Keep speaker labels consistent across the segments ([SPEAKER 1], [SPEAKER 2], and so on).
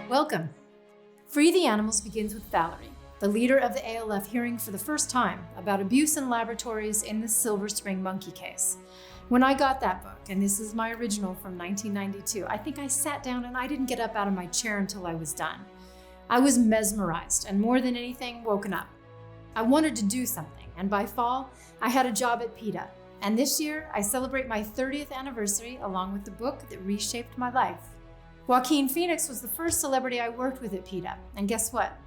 [SPEAKER 1] Welcome. Free the Animals begins with Valerie, the leader of the ALF, hearing for the first time about abuse in laboratories in the Silver Spring monkey case. When I got that book, and this is my original from 1992, I think I sat down and I didn't get up out of my chair until I was done. I was mesmerized and more than anything, woken up. I wanted to do something, and by fall, I had a job at PETA. And this year, I celebrate my 30th anniversary along with the book that reshaped my life. Joaquin Phoenix was the first celebrity I worked with at PETA, and guess what?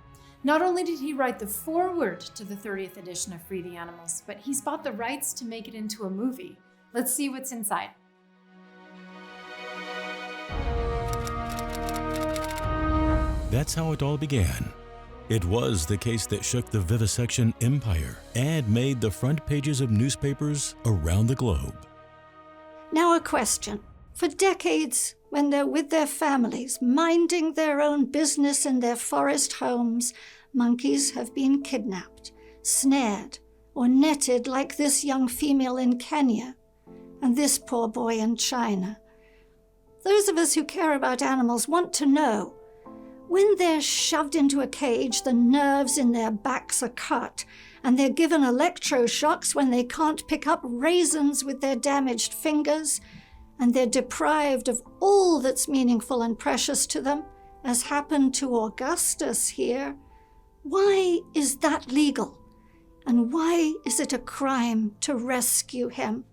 [SPEAKER 1] Not only did he write the foreword to the 30th edition of Free the Animals, but he's bought the rights to make it into a movie. Let's see what's inside.
[SPEAKER 2] That's how it all began. It was the case that shook the vivisection empire and made the front pages of newspapers around the globe.
[SPEAKER 3] Now a question. For decades, when they're with their families, minding their own business in their forest homes, monkeys have been kidnapped, snared, or netted like this young female in Kenya and this poor boy in China. Those of us who care about animals want to know, when they're shoved into a cage, the nerves in their backs are cut, and they're given electroshocks when they can't pick up raisins with their damaged fingers, and they're deprived of all that's meaningful and precious to them, as happened to Augustus here. Why is that legal? And why is it a crime to rescue him?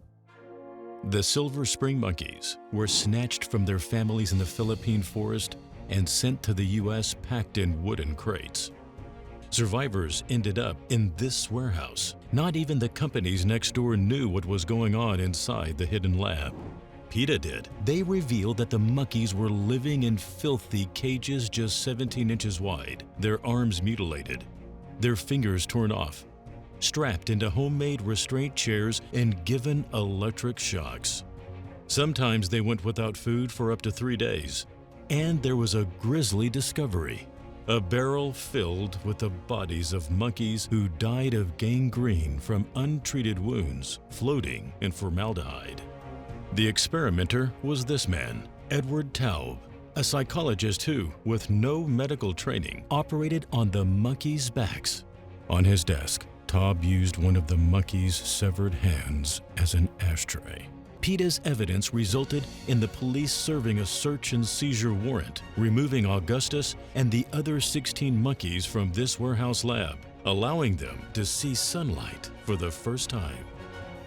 [SPEAKER 2] The Silver Spring monkeys were snatched from their families in the Philippine forest and sent to the U.S. packed in wooden crates. Survivors ended up in this warehouse. Not even the companies next door knew what was going on inside the hidden lab. PETA did. They revealed that the monkeys were living in filthy cages just 17 inches wide, their arms mutilated, their fingers torn off, strapped into homemade restraint chairs and given electric shocks. Sometimes they went without food for up to 3 days. And there was a grisly discovery, a barrel filled with the bodies of monkeys who died of gangrene from untreated wounds floating in formaldehyde. The experimenter was this man, Edward Taub, a psychologist who, with no medical training, operated on the monkeys' backs. On his desk, Taub used one of the monkeys' severed hands as an ashtray. PETA's evidence resulted in the police serving a search and seizure warrant, removing Augustus and the other 16 monkeys from this warehouse lab, allowing them to see sunlight for the first time.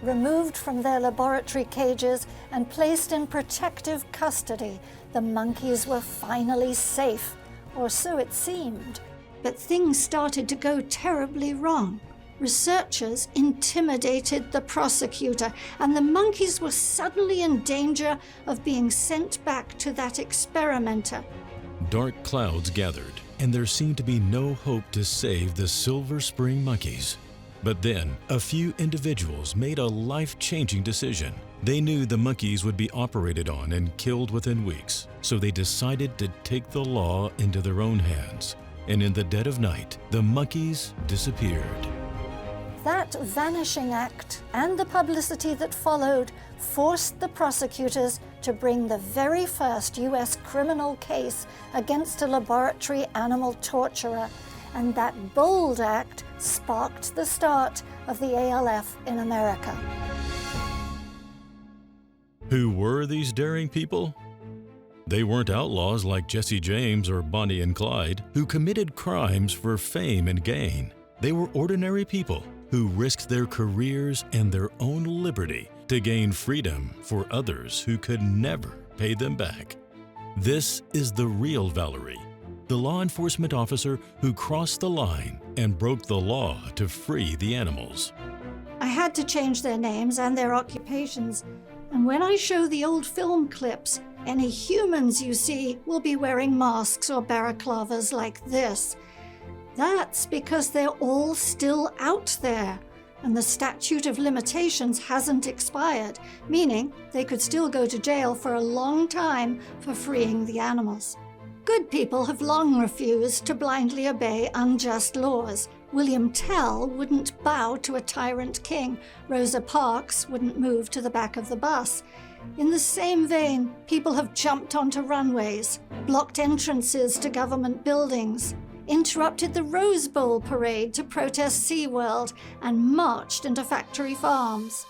[SPEAKER 3] Removed from their laboratory cages and placed in protective custody, the monkeys were finally safe, or so it seemed. But things started to go terribly wrong. Researchers intimidated the prosecutor, and the monkeys were suddenly in danger of being sent back to that experimenter.
[SPEAKER 2] Dark clouds gathered, and there seemed to be no hope to save the Silver Spring monkeys. But then, a few individuals made a life-changing decision. They knew the monkeys would be operated on and killed within weeks, so they decided to take the law into their own hands. And in the dead of night, the monkeys disappeared.
[SPEAKER 3] That vanishing act and the publicity that followed forced the prosecutors to bring the very first U.S. criminal case against a laboratory animal torturer, and that bold act sparked the start of the ALF in America.
[SPEAKER 2] Who were these daring people? They weren't outlaws like Jesse James or Bonnie and Clyde, who committed crimes for fame and gain. They were ordinary people who risked their careers and their own liberty to gain freedom for others who could never pay them back. This is the real Valerie, the law enforcement officer who crossed the line and broke the law to free the animals.
[SPEAKER 3] I had to change their names and their occupations, and when I show the old film clips, any humans you see will be wearing masks or balaclavas like this. That's because they're all still out there, and the statute of limitations hasn't expired, meaning they could still go to jail for a long time for freeing the animals. Good people have long refused to blindly obey unjust laws. William Tell wouldn't bow to a tyrant king. Rosa Parks wouldn't move to the back of the bus. In the same vein, people have jumped onto runways, blocked entrances to government buildings, interrupted the Rose Bowl parade to protest SeaWorld, and marched into factory farms.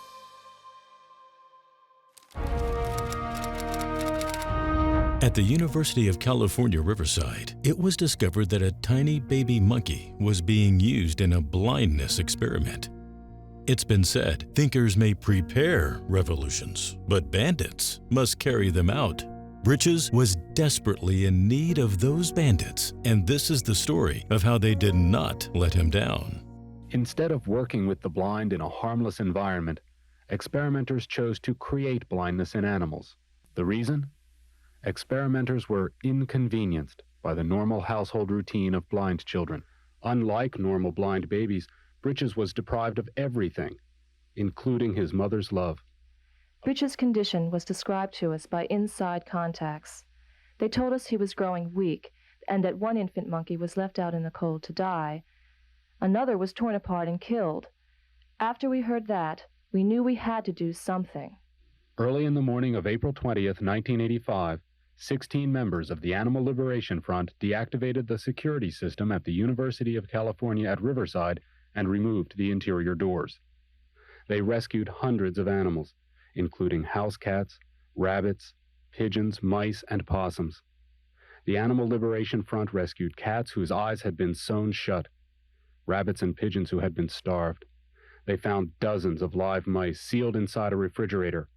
[SPEAKER 2] At the University of California, Riverside, it was discovered that a tiny baby monkey was being used in a blindness experiment. It's been said, thinkers may prepare revolutions, but bandits must carry them out. Britches was desperately in need of those bandits, and this is the story of how they did not let him down.
[SPEAKER 4] Instead of working with the blind in a harmless environment, experimenters chose to create blindness in animals. The reason? Experimenters were inconvenienced by the normal household routine of blind children. Unlike normal blind babies, Britches was deprived of everything, including his mother's love.
[SPEAKER 5] Britches' condition was described to us by inside contacts. They told us he was growing weak and that one infant monkey was left out in the cold to die. Another was torn apart and killed. After we heard that, we knew we had to do something.
[SPEAKER 4] Early in the morning of April 20th, 1985, 16 members of the Animal Liberation Front deactivated the security system at the University of California at Riverside and removed the interior doors. They rescued hundreds of animals, including house cats, rabbits, pigeons, mice, and possums. The Animal Liberation Front rescued cats whose eyes had been sewn shut, rabbits and pigeons who had been starved. They found dozens of live mice sealed inside a refrigerator,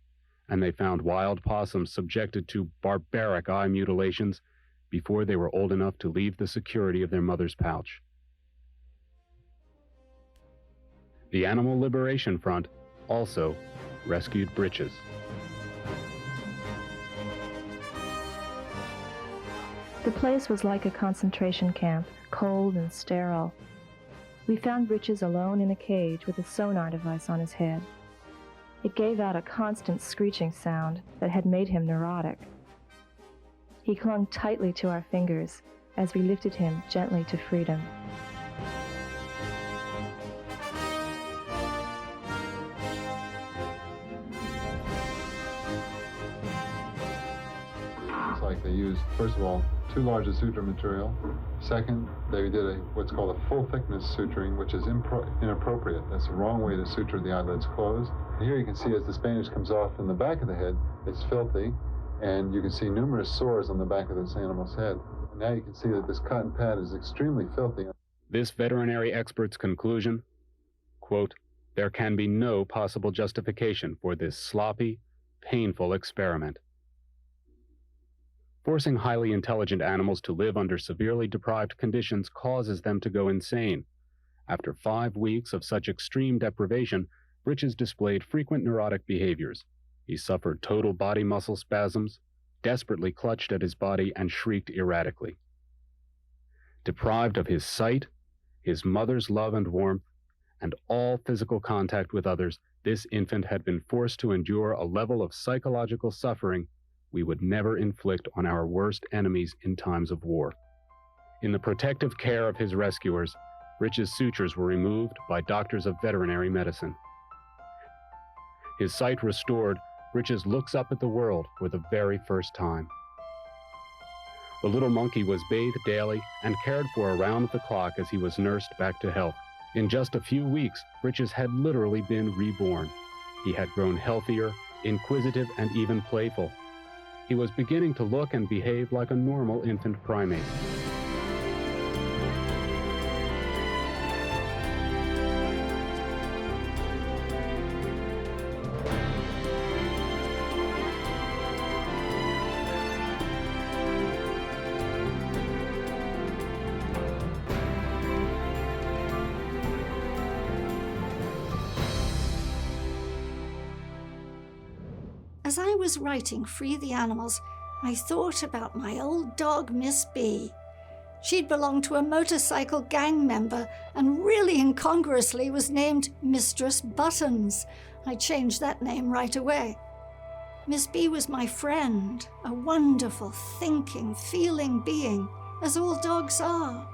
[SPEAKER 4] and they found wild possums subjected to barbaric eye mutilations before they were old enough to leave the security of their mother's pouch. The Animal Liberation Front also rescued Britches.
[SPEAKER 5] The place was like a concentration camp, cold and sterile. We found Britches alone in a cage with a sonar device on his head. It gave out a constant screeching sound that had made him neurotic. He clung tightly to our fingers as we lifted him gently to freedom.
[SPEAKER 6] It's like they used, first of all, too large a suture material. Second, they did what's called a full thickness suturing, which is inappropriate. That's the wrong way to suture the eyelids closed. And here you can see as the Spanish comes off in the back of the head, it's filthy, and you can see numerous sores on the back of this animal's head. And now you can see that this cotton pad is extremely filthy.
[SPEAKER 4] This veterinary expert's conclusion, quote, "There can be no possible justification for this sloppy, painful experiment." Forcing highly intelligent animals to live under severely deprived conditions causes them to go insane. After 5 weeks of such extreme deprivation, Britches displayed frequent neurotic behaviors. He suffered total body muscle spasms, desperately clutched at his body, and shrieked erratically. Deprived of his sight, his mother's love and warmth, and all physical contact with others, this infant had been forced to endure a level of psychological suffering we would never inflict on our worst enemies in times of war. In the protective care of his rescuers, Britches' sutures were removed by doctors of veterinary medicine. His sight restored, Britches looks up at the world for the very first time. The little monkey was bathed daily and cared for around the clock as he was nursed back to health. In just a few weeks, Britches had literally been reborn. He had grown healthier, inquisitive, and even playful. He was beginning to look and behave like a normal infant primate.
[SPEAKER 3] As I was writing Free the Animals, I thought about my old dog, Miss B. She'd belonged to a motorcycle gang member and really incongruously was named Mistress Buttons. I changed that name right away. Miss B was my friend, a wonderful, thinking, feeling being, as all dogs are.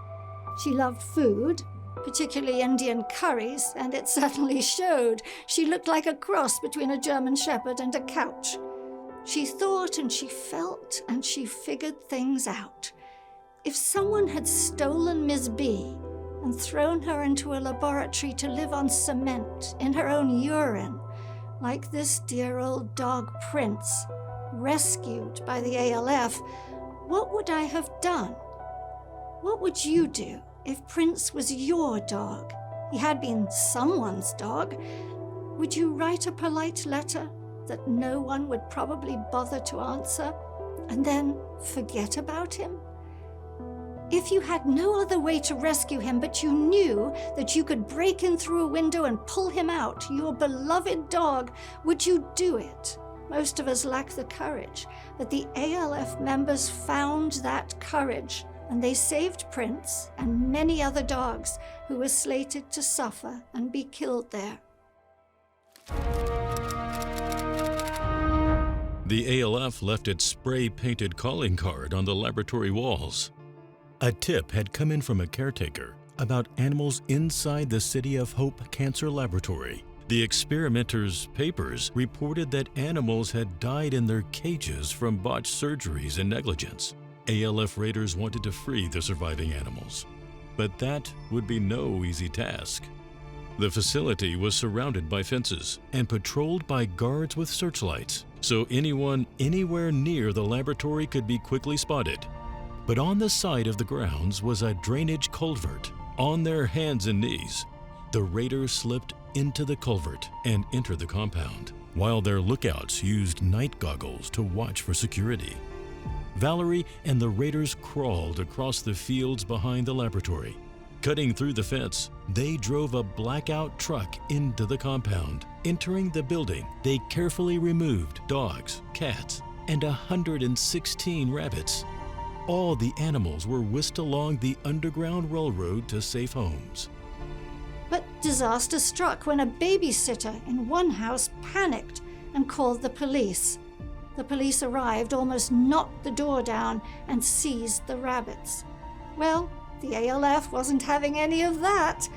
[SPEAKER 3] She loved food, particularly Indian curries, and it certainly showed. She looked like a cross between a German Shepherd and a couch. She thought and she felt and she figured things out. If someone had stolen Miss B and thrown her into a laboratory to live on cement in her own urine, like this dear old dog Prince, rescued by the ALF, what would I have done? What would you do if Prince was your dog? He had been someone's dog. Would you write a polite letter that no one would probably bother to answer, and then forget about him? If you had no other way to rescue him, but you knew that you could break in through a window and pull him out, your beloved dog, would you do it? Most of us lack the courage, but the ALF members found that courage, and they saved Prince and many other dogs who were slated to suffer and be killed there.
[SPEAKER 2] The ALF left its spray-painted calling card on the laboratory walls. A tip had come in from a caretaker about animals inside the City of Hope Cancer Laboratory. The experimenters' papers reported that animals had died in their cages from botched surgeries and negligence. ALF raiders wanted to free the surviving animals, but that would be no easy task. The facility was surrounded by fences and patrolled by guards with searchlights, so anyone anywhere near the laboratory could be quickly spotted. But on the side of the grounds was a drainage culvert. On their hands and knees, the raiders slipped into the culvert and entered the compound, while their lookouts used night goggles to watch for security. Valerie and the raiders crawled across the fields behind the laboratory. Cutting through the fence, they drove a blackout truck into the compound. Entering the building, they carefully removed dogs, cats, and 116 rabbits. All the animals were whisked along the Underground Railroad to safe homes.
[SPEAKER 3] But disaster struck when a babysitter in one house panicked and called the police. The police arrived, almost knocked the door down, and seized the rabbits. Well, the ALF wasn't having any of that.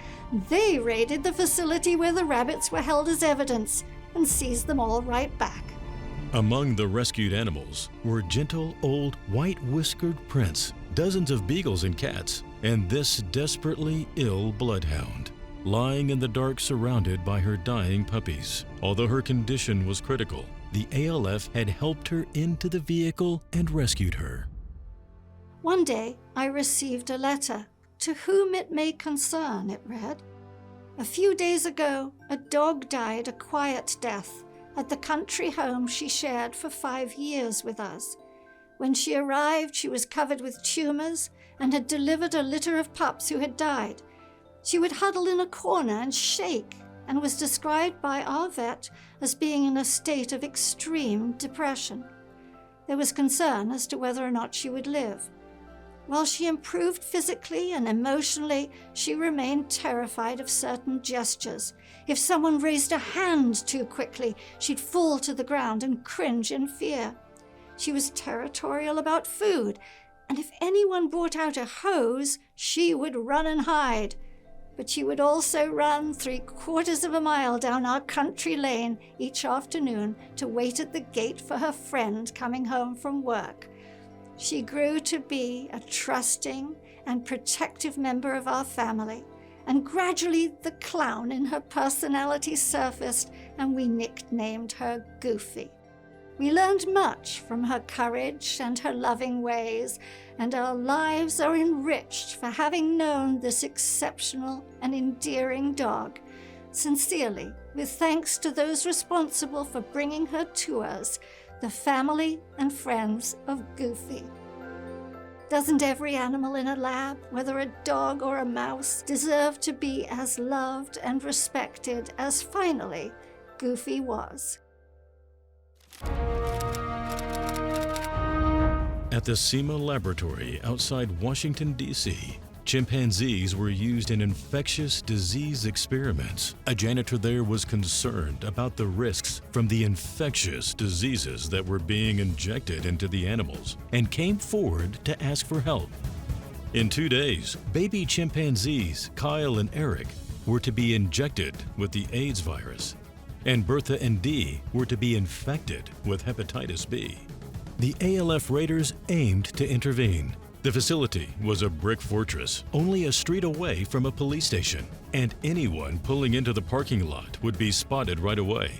[SPEAKER 3] They raided the facility where the rabbits were held as evidence and seized them all right back.
[SPEAKER 2] Among the rescued animals were gentle old white-whiskered Prince, dozens of beagles and cats, and this desperately ill bloodhound, lying in the dark surrounded by her dying puppies. Although her condition was critical, the ALF had helped her into the vehicle and rescued her.
[SPEAKER 3] One day, I received a letter. To whom it may concern, it read. A few days ago, a dog died a quiet death at the country home she shared for 5 years with us. When she arrived, she was covered with tumors and had delivered a litter of pups who had died. She would huddle in a corner and shake, and was described by our vet as being in a state of extreme depression. There was concern as to whether or not she would live. While she improved physically and emotionally, she remained terrified of certain gestures. If someone raised a hand too quickly, she'd fall to the ground and cringe in fear. She was territorial about food, and if anyone brought out a hose, she would run and hide. But she would also run 3/4 of a mile down our country lane each afternoon to wait at the gate for her friend coming home from work. She grew to be a trusting and protective member of our family, and gradually the clown in her personality surfaced, and we nicknamed her Goofy. We learned much from her courage and her loving ways, and our lives are enriched for having known this exceptional and endearing dog. Sincerely, with thanks to those responsible for bringing her to us, the family and friends of Goofy. Doesn't every animal in a lab, whether a dog or a mouse, deserve to be as loved and respected as finally Goofy was?
[SPEAKER 2] At the SEMA laboratory outside Washington, D.C., chimpanzees were used in infectious disease experiments. A janitor there was concerned about the risks from the infectious diseases that were being injected into the animals and came forward to ask for help. In 2 days, baby chimpanzees, Kyle and Eric, were to be injected with the AIDS virus. and Bertha and Dee were to be infected with hepatitis B. The ALF raiders aimed to intervene. The facility was a brick fortress, only a street away from a police station, and anyone pulling into the parking lot would be spotted right away.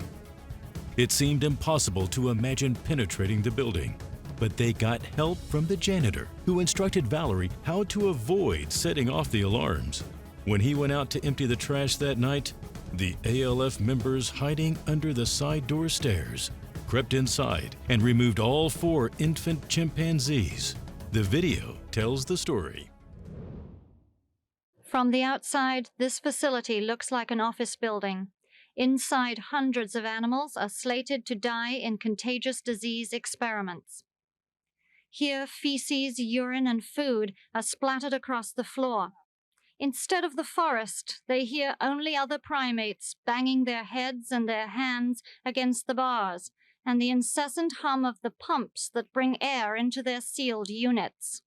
[SPEAKER 2] It seemed impossible to imagine penetrating the building, but they got help from the janitor, who instructed Valerie how to avoid setting off the alarms. When he went out to empty the trash that night, the ALF members hiding under the side door stairs crept inside and removed all 4 infant chimpanzees. The video tells the story.
[SPEAKER 7] From the outside, this facility looks like an office building. Inside, hundreds of animals are slated to die in contagious disease experiments. Here, feces, urine, and food are splattered across the floor. Instead of the forest, they hear only other primates banging their heads and their hands against the bars, and the incessant hum of the pumps that bring air into their sealed units.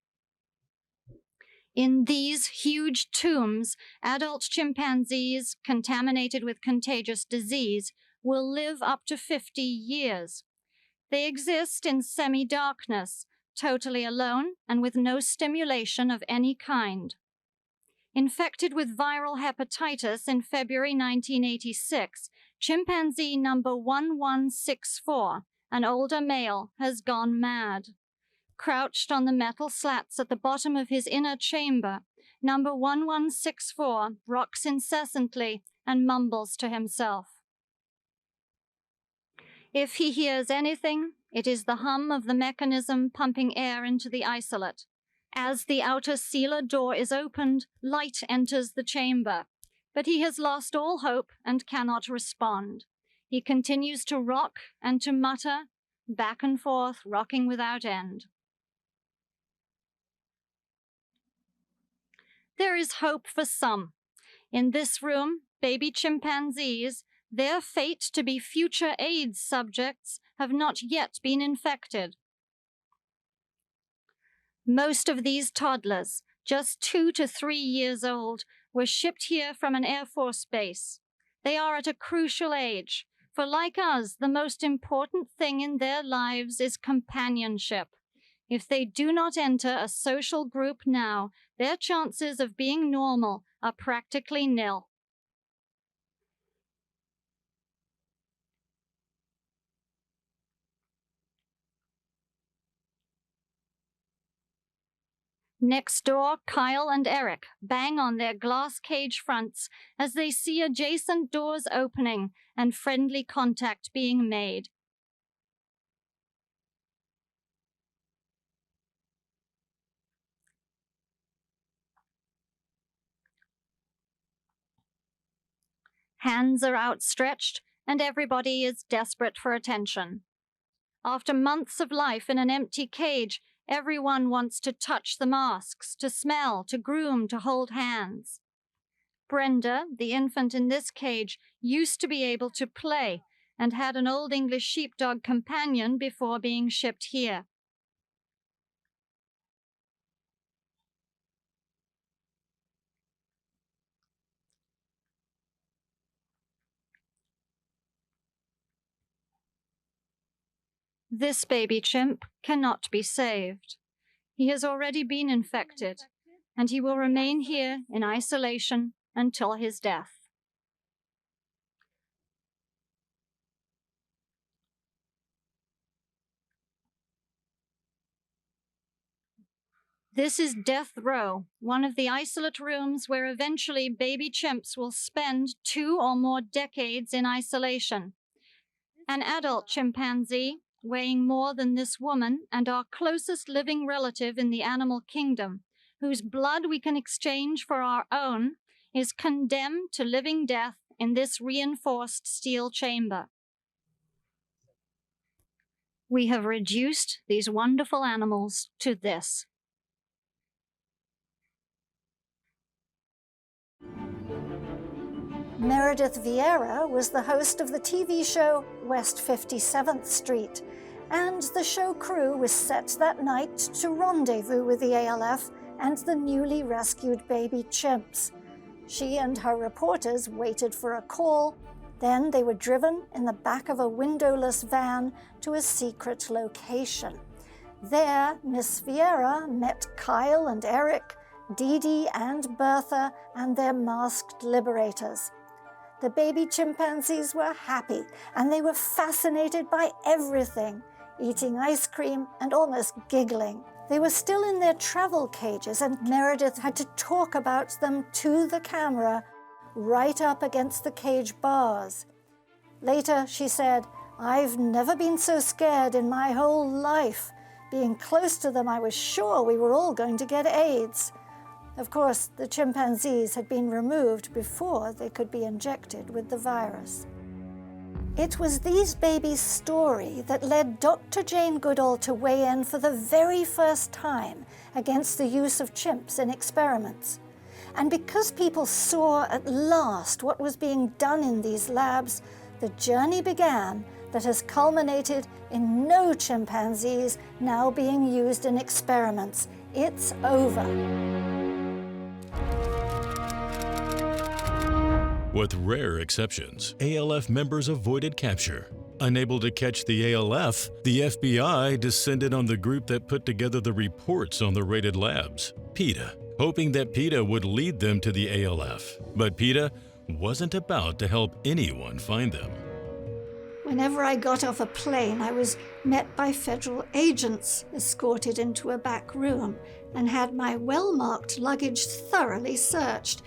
[SPEAKER 7] In these huge tombs, adult chimpanzees contaminated with contagious disease will live up to 50 years. They exist in semi-darkness, totally alone and with no stimulation of any kind. Infected with viral hepatitis in February 1986, chimpanzee number 1164, an older male, has gone mad. Crouched on the metal slats at the bottom of his inner chamber, number 1164 rocks incessantly and mumbles to himself. If he hears anything, it is the hum of the mechanism pumping air into the isolate. As the outer sealer door is opened, light enters the chamber, but he has lost all hope and cannot respond. He continues to rock and to mutter, back and forth, rocking without end. There is hope for some. In this room, baby chimpanzees, their fate to be future AIDS subjects, have not yet been infected. Most of these toddlers, just 2 to 3 years old, were shipped here from an Air Force base. They are at a crucial age, for like us, the most important thing in their lives is companionship. If they do not enter a social group now, their chances of being normal are practically nil. Next door, Kyle and Eric bang on their glass cage fronts as they see adjacent doors opening and friendly contact being made. Hands are outstretched, and everybody is desperate for attention. After months of life in an empty cage, everyone wants to touch the masks, to smell, to groom, to hold hands. Brenda, the infant in this cage, used to be able to play and had an old English sheepdog companion before being shipped here. This baby chimp cannot be saved. He has already been infected, and he will remain here in isolation until his death. This is Death Row, one of the isolate rooms where eventually baby chimps will spend 2 or more decades in isolation. An adult chimpanzee, weighing more than this woman and our closest living relative in the animal kingdom, whose blood we can exchange for our own, is condemned to living death in this reinforced steel chamber. We have reduced these wonderful animals to this.
[SPEAKER 3] Meredith Vieira was the host of the TV show West 57th Street, and the show crew was set that night to rendezvous with the ALF and the newly rescued baby chimps. She and her reporters waited for a call, Then they were driven in the back of a windowless van to a secret location. There, Miss Vieira met Kyle and Eric, Dee Dee and Bertha, and their masked liberators. The baby chimpanzees were happy, and they were fascinated by everything, eating ice cream and almost giggling. They were still in their travel cages, and Meredith had to talk about them to the camera, right up against the cage bars. Later, she said, "I've never been so scared in my whole life. Being close to them, I was sure we were all going to get AIDS." Of course, the chimpanzees had been removed before they could be injected with the virus. It was these babies' story that led Dr. Jane Goodall to weigh in for the very first time against the use of chimps in experiments. And because people saw at last what was being done in these labs, the journey began that has culminated in no chimpanzees now being used in experiments. It's over.
[SPEAKER 2] With rare exceptions, ALF members avoided capture. Unable to catch the ALF, the FBI descended on the group that put together the reports on the raided labs, PETA, hoping that PETA would lead them to the ALF. But PETA wasn't about to help anyone find them.
[SPEAKER 3] Whenever I got off a plane, I was met by federal agents, escorted into a back room, and had my well-marked luggage thoroughly searched.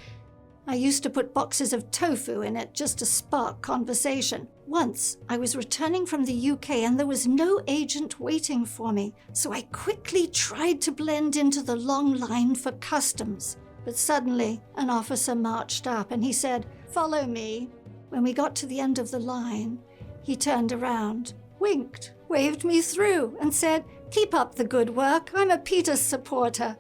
[SPEAKER 3] I used to put boxes of tofu in it just to spark conversation. Once, I was returning from the UK and there was no agent waiting for me, so I quickly tried to blend into the long line for customs. But suddenly, an officer marched up and he said, "Follow me." When we got to the end of the line, he turned around, winked, waved me through, and said, "Keep up the good work. I'm a PETA supporter."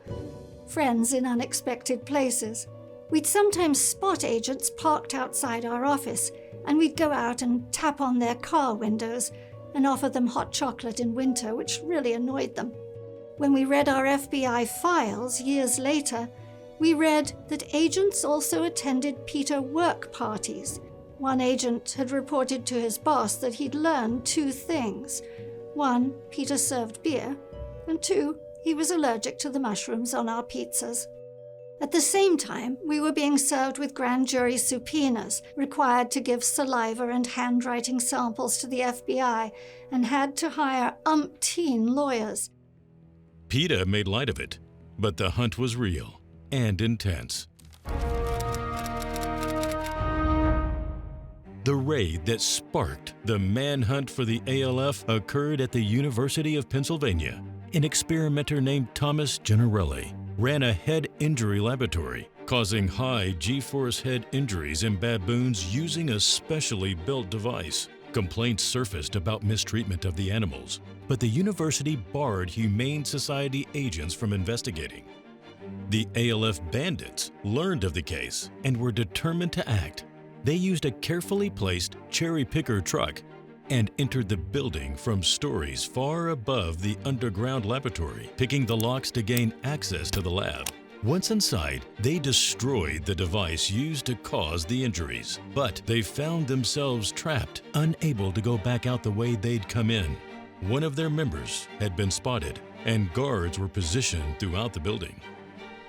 [SPEAKER 3] Friends in unexpected places. We'd sometimes spot agents parked outside our office, and we'd go out and tap on their car windows and offer them hot chocolate in winter, which really annoyed them. When we read our FBI files years later, we read that agents also attended PETA work parties. One agent had reported to his boss that he'd learned 2 things. 1, PETA served beer, and 2, he was allergic to the mushrooms on our pizzas. At the same time, we were being served with grand jury subpoenas, required to give saliva and handwriting samples to the FBI, and had to hire umpteen lawyers.
[SPEAKER 2] PETA made light of it, but the hunt was real and intense. The raid that sparked the manhunt for the ALF occurred at the University of Pennsylvania. An experimenter named Thomas Gennarelli ran a head injury laboratory, causing high G-force head injuries in baboons using a specially built device. Complaints surfaced about mistreatment of the animals, but the university barred Humane Society agents from investigating. The ALF bandits learned of the case and were determined to act. They used a carefully placed cherry picker truck and entered the building from stories far above the underground laboratory, picking the locks to gain access to the lab. Once inside, they destroyed the device used to cause the injuries, but they found themselves trapped, unable to go back out the way they'd come in. One of their members had been spotted, and guards were positioned throughout the building.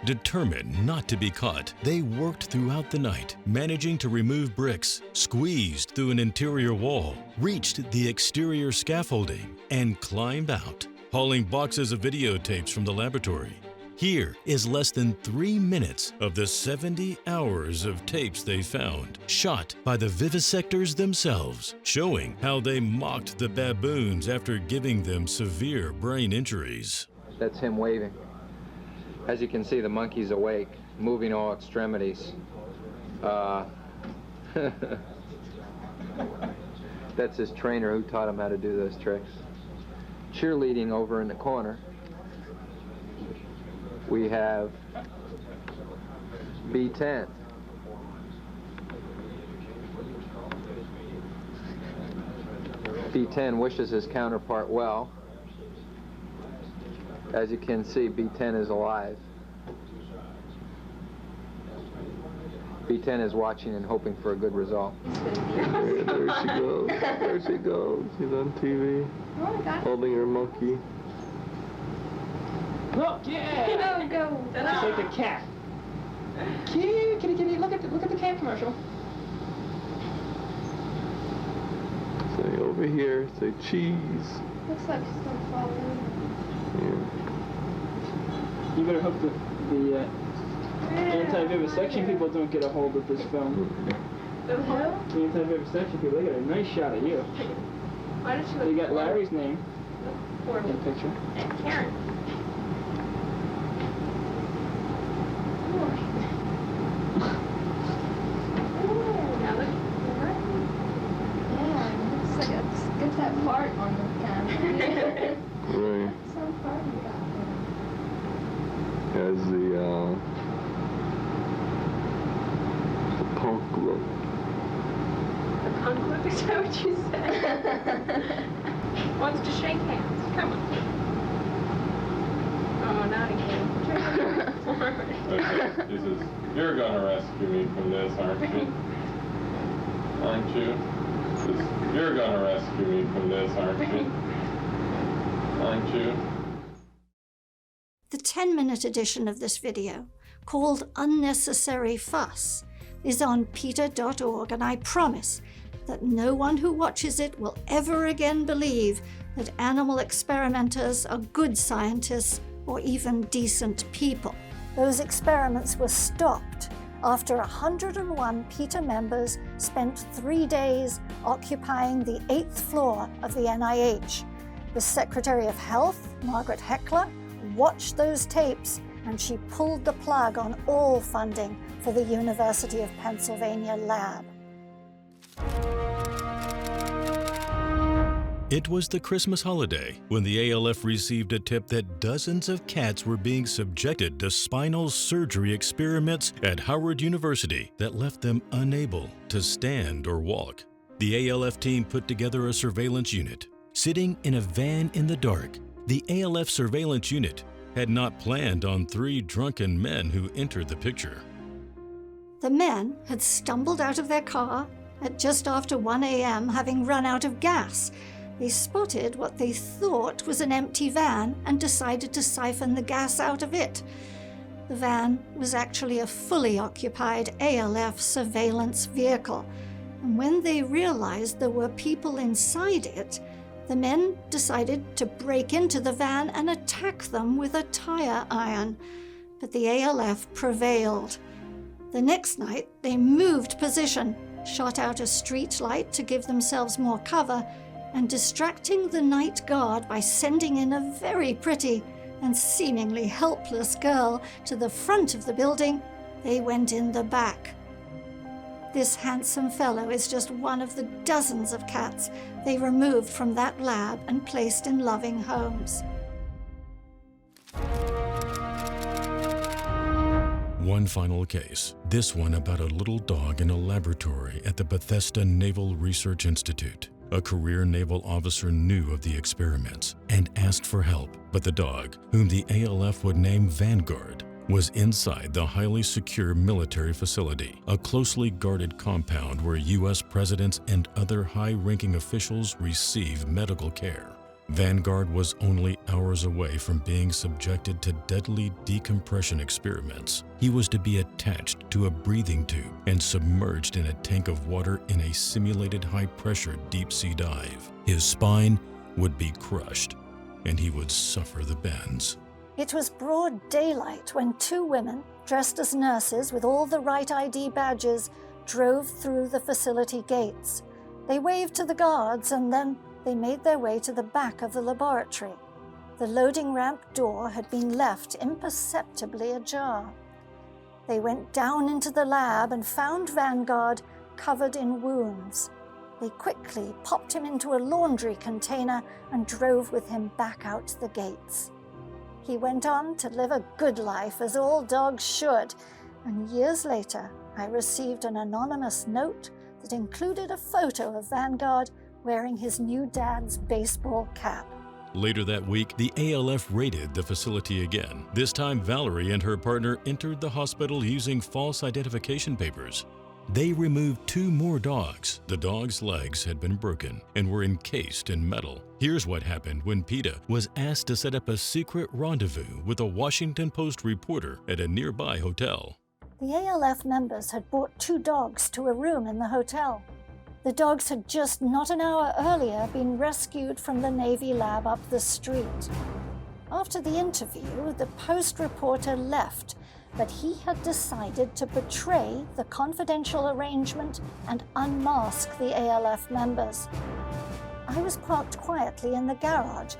[SPEAKER 2] Determined not to be caught, they worked throughout the night, managing to remove bricks, squeezed through an interior wall, reached the exterior scaffolding, and climbed out, hauling boxes of videotapes from the laboratory. Here is less than 3 minutes of the 70 hours of tapes they found, shot by the vivisectors themselves, showing how they mocked the baboons after giving them severe brain injuries.
[SPEAKER 8] That's him waving. As you can see, the monkey's awake, moving all extremities. That's his trainer who taught him how to do those tricks. Cheerleading over in the corner, we have B10. B10 wishes his counterpart well. As you can see, B10 is alive. B-10 is watching and hoping for a good result.
[SPEAKER 9] There she goes. There she goes. She's on TV. Holding her monkey.
[SPEAKER 10] Look, yeah!
[SPEAKER 11] Go.
[SPEAKER 10] It's like a cat. Kitty, kitty, kitty. Look at the cat commercial.
[SPEAKER 9] Say over here. Say cheese.
[SPEAKER 11] Looks like she's gonna fall in.
[SPEAKER 9] Yeah.
[SPEAKER 10] You better hope the anti-vivisection people don't get a hold of this film.
[SPEAKER 11] The who?
[SPEAKER 10] The anti-vivisection people, they got a nice shot of you.
[SPEAKER 11] Why did she look
[SPEAKER 10] They got
[SPEAKER 11] poor?
[SPEAKER 10] Larry's name
[SPEAKER 11] Poor
[SPEAKER 10] in the picture.
[SPEAKER 11] And Karen. Now look. Yeah, it looks like it's get that part on the camera.
[SPEAKER 9] Right.
[SPEAKER 11] Some part you got
[SPEAKER 9] Has the punk look.
[SPEAKER 11] there. The punk look, is that what you said? Wants to shake hands. Come on. Oh, not again.
[SPEAKER 12] She says, "You're gonna rescue me from this, aren't you? Aren't you?" She says, "You're gonna rescue me from this, aren't you? Aren't you?"
[SPEAKER 3] The 10-minute edition of this video, called Unnecessary Fuss, is on PETA.org, and I promise that no one who watches it will ever again believe that animal experimenters are good scientists or even decent people. Those experiments were stopped after 101 PETA members spent 3 days occupying the 8th floor of the NIH. The Secretary of Health, Margaret Heckler, watched those tapes, and she pulled the plug on all funding for the University of Pennsylvania lab.
[SPEAKER 2] It was the Christmas holiday when the ALF received a tip that dozens of cats were being subjected to spinal surgery experiments at Howard University that left them unable to stand or walk. The ALF team put together a surveillance unit. Sitting in a van in the dark, the ALF surveillance unit had not planned on 3 drunken men who entered the picture.
[SPEAKER 3] The men had stumbled out of their car at just after 1 a.m., having run out of gas. They spotted what they thought was an empty van and decided to siphon the gas out of it. The van was actually a fully occupied ALF surveillance vehicle, and when they realized there were people inside it, the men decided to break into the van and attack them with a tire iron. But the ALF prevailed. The next night, they moved position, shot out a street light to give themselves more cover, and distracting the night guard by sending in a very pretty and seemingly helpless girl to the front of the building, they went in the back. This handsome fellow is just one of the dozens of cats they removed from that lab and placed in loving homes.
[SPEAKER 2] One final case, this one about a little dog in a laboratory at the Bethesda Naval Research Institute. A career naval officer knew of the experiments and asked for help, but the dog, whom the ALF would name Vanguard, was inside the highly secure military facility, a closely guarded compound where U.S. presidents and other high-ranking officials receive medical care. Vanguard was only hours away from being subjected to deadly decompression experiments. He was to be attached to a breathing tube and submerged in a tank of water in a simulated high-pressure deep-sea dive. His spine would be crushed, and he would suffer the bends.
[SPEAKER 3] It was broad daylight when 2 women, dressed as nurses with all the right ID badges, drove through the facility gates. They waved to the guards, and then they made their way to the back of the laboratory. The loading ramp door had been left imperceptibly ajar. They went down into the lab and found Vanguard covered in wounds. They quickly popped him into a laundry container and drove with him back out the gates. He went on to live a good life, as all dogs should, and years later I received an anonymous note that included a photo of Vanguard wearing his new dad's baseball cap.
[SPEAKER 2] Later that week, the ALF raided the facility again. This time, Valerie and her partner entered the hospital using false identification papers. They removed 2 more dogs. The dogs' legs had been broken and were encased in metal. Here's what happened when PETA was asked to set up a secret rendezvous with a Washington Post reporter at a nearby hotel.
[SPEAKER 3] The ALF members had brought 2 dogs to a room in the hotel. The dogs had just not an hour earlier been rescued from the Navy lab up the street. After the interview, the Post reporter left, but he had decided to betray the confidential arrangement and unmask the ALF members. I was parked quietly in the garage,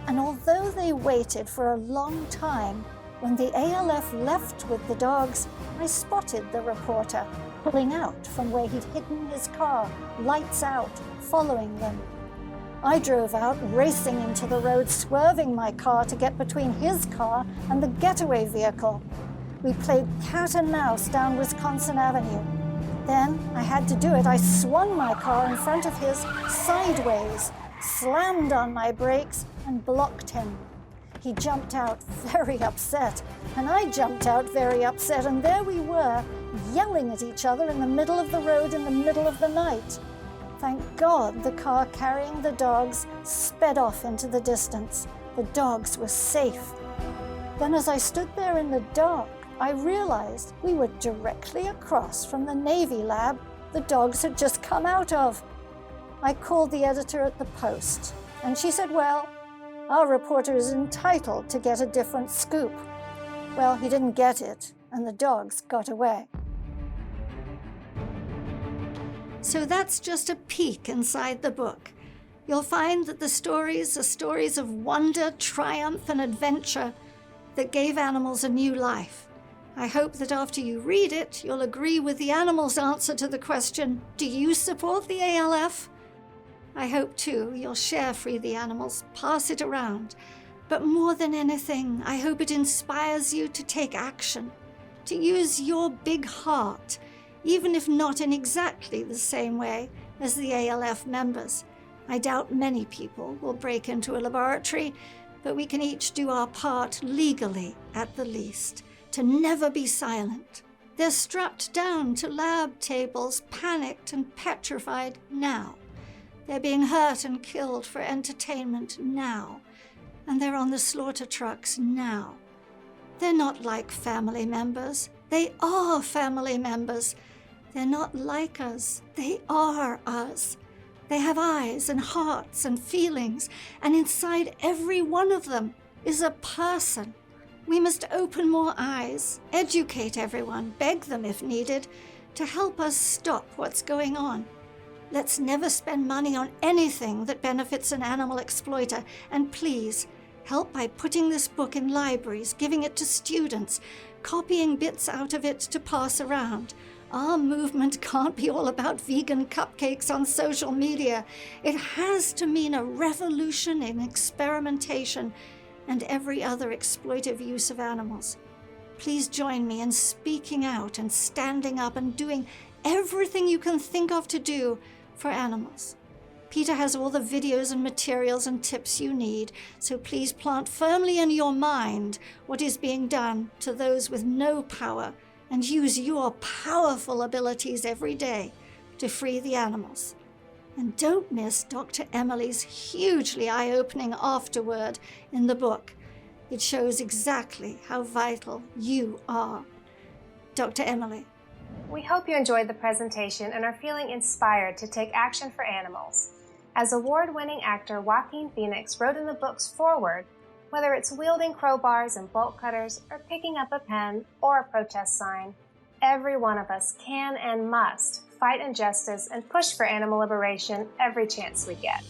[SPEAKER 3] and although they waited for a long time, when the ALF left with the dogs, I spotted the reporter pulling out from where he'd hidden his car, lights out, following them. I drove out, racing into the road, swerving my car to get between his car and the getaway vehicle. We played cat and mouse down Wisconsin Avenue. Then I had to do it. I swung my car in front of his sideways, slammed on my brakes, and blocked him. He jumped out very upset, and I jumped out very upset, and there we were, yelling at each other in the middle of the road in the middle of the night. Thank God the car carrying the dogs sped off into the distance. The dogs were safe. Then as I stood there in the dark, I realized we were directly across from the Navy lab the dogs had just come out of. I called the editor at the Post, and she said, well, our reporter is entitled to get a different scoop. Well, he didn't get it, and the dogs got away. So that's just a peek inside the book. You'll find that the stories are stories of wonder, triumph, and adventure that gave animals a new life. I hope that after you read it, you'll agree with the animals' answer to the question, do you support the ALF? I hope, too, you'll share Free the Animals, pass it around. But more than anything, I hope it inspires you to take action, to use your big heart, even if not in exactly the same way as the ALF members. I doubt many people will break into a laboratory, but we can each do our part legally at the least, to never be silent. They're strapped down to lab tables, panicked and petrified now. They're being hurt and killed for entertainment now, and they're on the slaughter trucks now. They're not like family members. They are family members. They're not like us. They are us. They have eyes and hearts and feelings, and inside every one of them is a person. We must open more eyes, educate everyone, beg them if needed, to help us stop what's going on. Let's never spend money on anything that benefits an animal exploiter, and please, help by putting this book in libraries, giving it to students, copying bits out of it to pass around. Our movement can't be all about vegan cupcakes on social media. It has to mean a revolution in experimentation and every other exploitive use of animals. Please join me in speaking out and standing up and doing everything you can think of to do for animals. PETA has all the videos and materials and tips you need, so please plant firmly in your mind what is being done to those with no power, and use your powerful abilities every day to free the animals. And don't miss Dr. Emily's hugely eye-opening afterword in the book. It shows exactly how vital you are. Dr. Emily.
[SPEAKER 13] We hope you enjoyed the presentation and are feeling inspired to take action for animals. As award-winning actor Joaquin Phoenix wrote in the book's foreword, whether it's wielding crowbars and bolt cutters or picking up a pen or a protest sign, every one of us can and must fight injustice and push for animal liberation every chance we get.